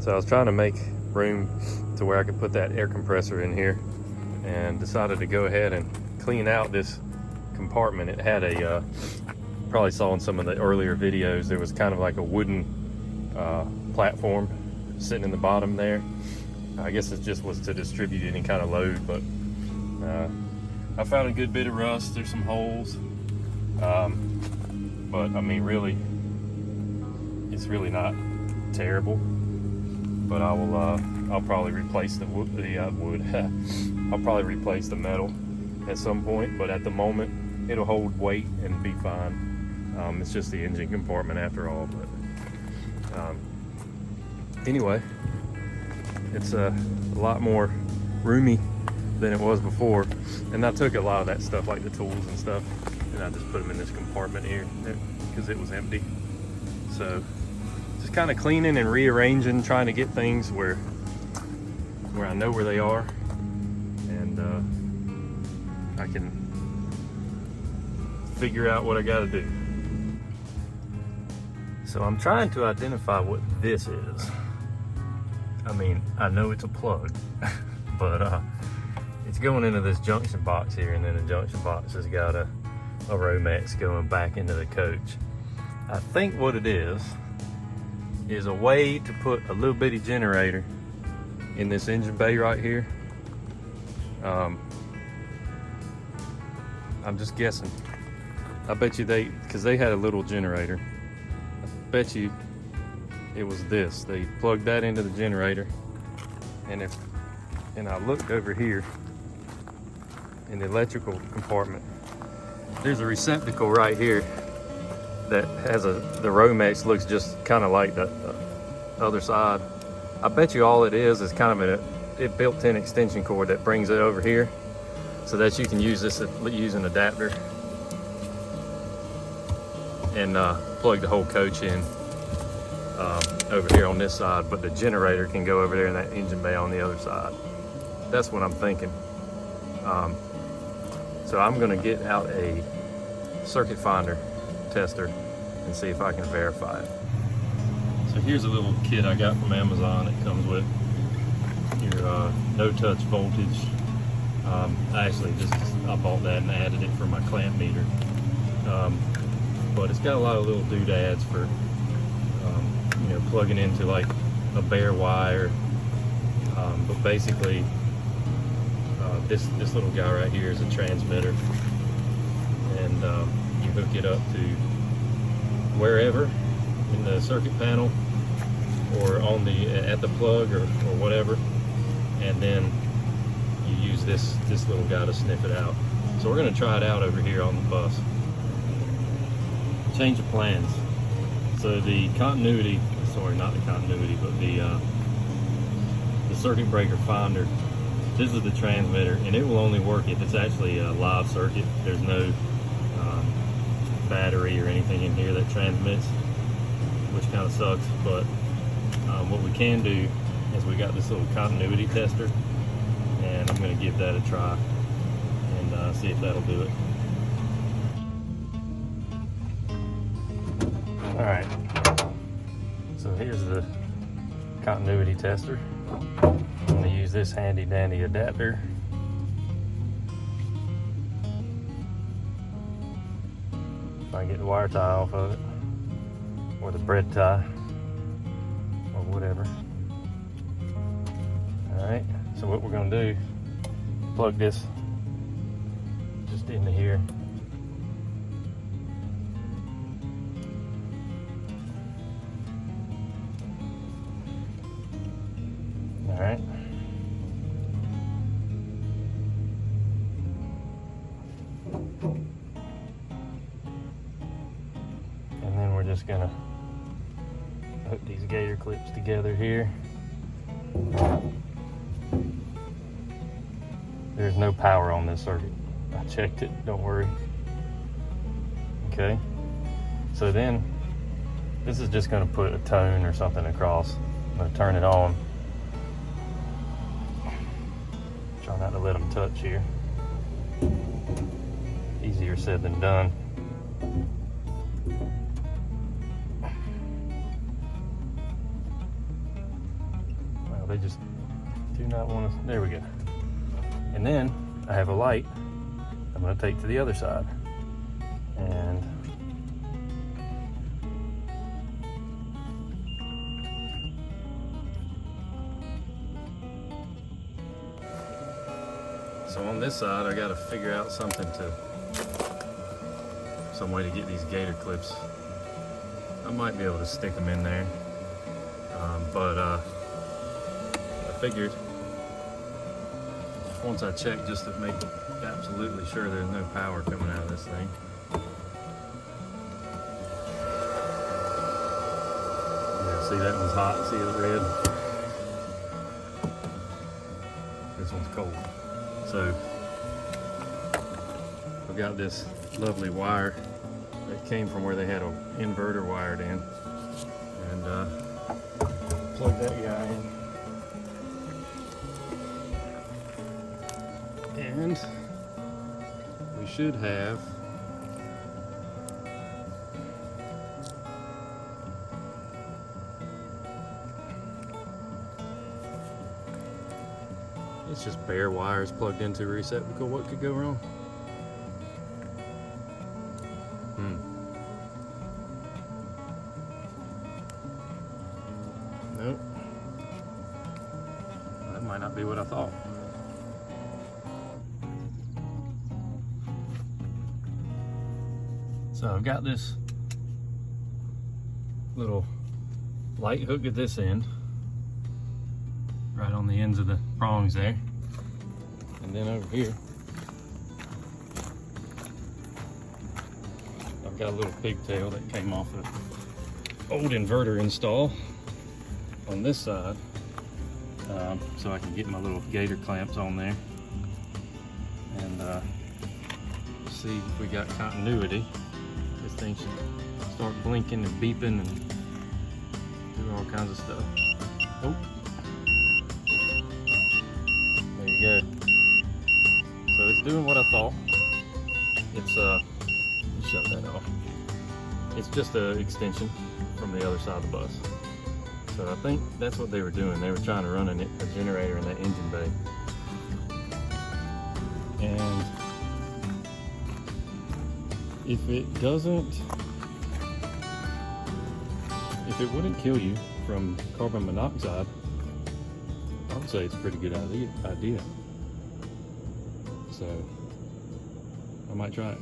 So I was trying to make room to where I could put that air compressor in here, and decided to go ahead and clean out this compartment. It had a, probably saw in some of the earlier videos, there was kind of like a wooden platform sitting in the bottom there. I guess it just was to distribute any kind of load, but I found a good bit of rust. There's some holes, but I mean, really, it's really not terrible. But I'll probably replace the wood. I'll probably replace the metal at some point, but at the moment it'll hold weight and be fine. It's just the engine compartment after all. But anyway, it's a lot more roomy than it was before, and I took a lot of that stuff, like the tools and stuff, and I just put them in this compartment here because it was empty. So just kind of cleaning and rearranging, trying to get things where I know where they are, and I can figure out what I got to do. So I'm trying to identify what this is. I mean, I know it's a plug, but it's going into this junction box here, and then the junction box has got a Romex going back into the coach. I think what it is a way to put a little bitty generator in this engine bay right here. I'm just guessing. I bet you because they had a little generator, I bet you it was this. They plugged that into the generator, and I looked over here in the electrical compartment. There's a receptacle right here that has the Romex, looks just kind of like the other side. I bet you all it is kind of a built-in extension cord that brings it over here so that you can use this, use an adapter and plug the whole coach in over here on this side, but the generator can go over there in that engine bay on the other side. That's what I'm thinking. So I'm gonna get out a circuit finder tester and see if I can verify it. So here's a little kit I got from Amazon. It comes with your no-touch voltage. I bought that and added it for my clamp meter. But it's got a lot of little doodads for plugging into like a bare wire. But basically, this little guy right here is a transmitter, and you hook it up to wherever in the circuit panel or on at the plug or whatever, and then you use this little guy to sniff it out. So we're going to try it out over here on the bus. Change of plans. So the continuity, sorry, not the continuity, but the circuit breaker finder, this is the transmitter, and it will only work if it's actually a live circuit. There's no battery or anything in here that transmits, which kind of sucks. But what we can do is we got this little continuity tester, and I'm going to give that a try and see if that'll do it. All right, so here's the continuity tester. I'm going to use this handy dandy adapter. If I can get the wire tie off of it, or the bread tie, or whatever. Alright, so what we're going to do, plug this just into here. Alright. And then we're just gonna hook these gator clips together here. There's no power on this circuit. I checked it, don't worry. Okay. So then this is just gonna put a tone or something across. I'm gonna turn it on. Try not to let them touch here. Easier said than done. they just do not want to. There we go. And then I have a light I'm going to take to the other side. And so on this side, I got to figure out some way to get these gator clips. I might be able to stick them in there, but I figured once I check just to make absolutely sure there's no power coming out of this thing. Yeah, see, that one's hot. See the red? This one's cold. So I've got this lovely wire that came from where they had an inverter wired in, and plug that guy in. And we should have it's just bare wires plugged into a receptacle. What could go wrong? Nope. That might not be what I thought. So I've got this little light hook at this end, right on the ends of the prongs there. And then over here, I've got a little pigtail that came off an old inverter install on this side, so I can get my little gator clamps on there and see if we got continuity. This thing should start blinking and beeping and do all kinds of stuff. Oh, there you go. So it's doing what I thought. It's shut that off. It's just an extension from the other side of the bus. So I think that's what they were doing. They were trying to run a generator in that engine bay. And if it wouldn't kill you from carbon monoxide, I would say it's a pretty good idea. So I might try it.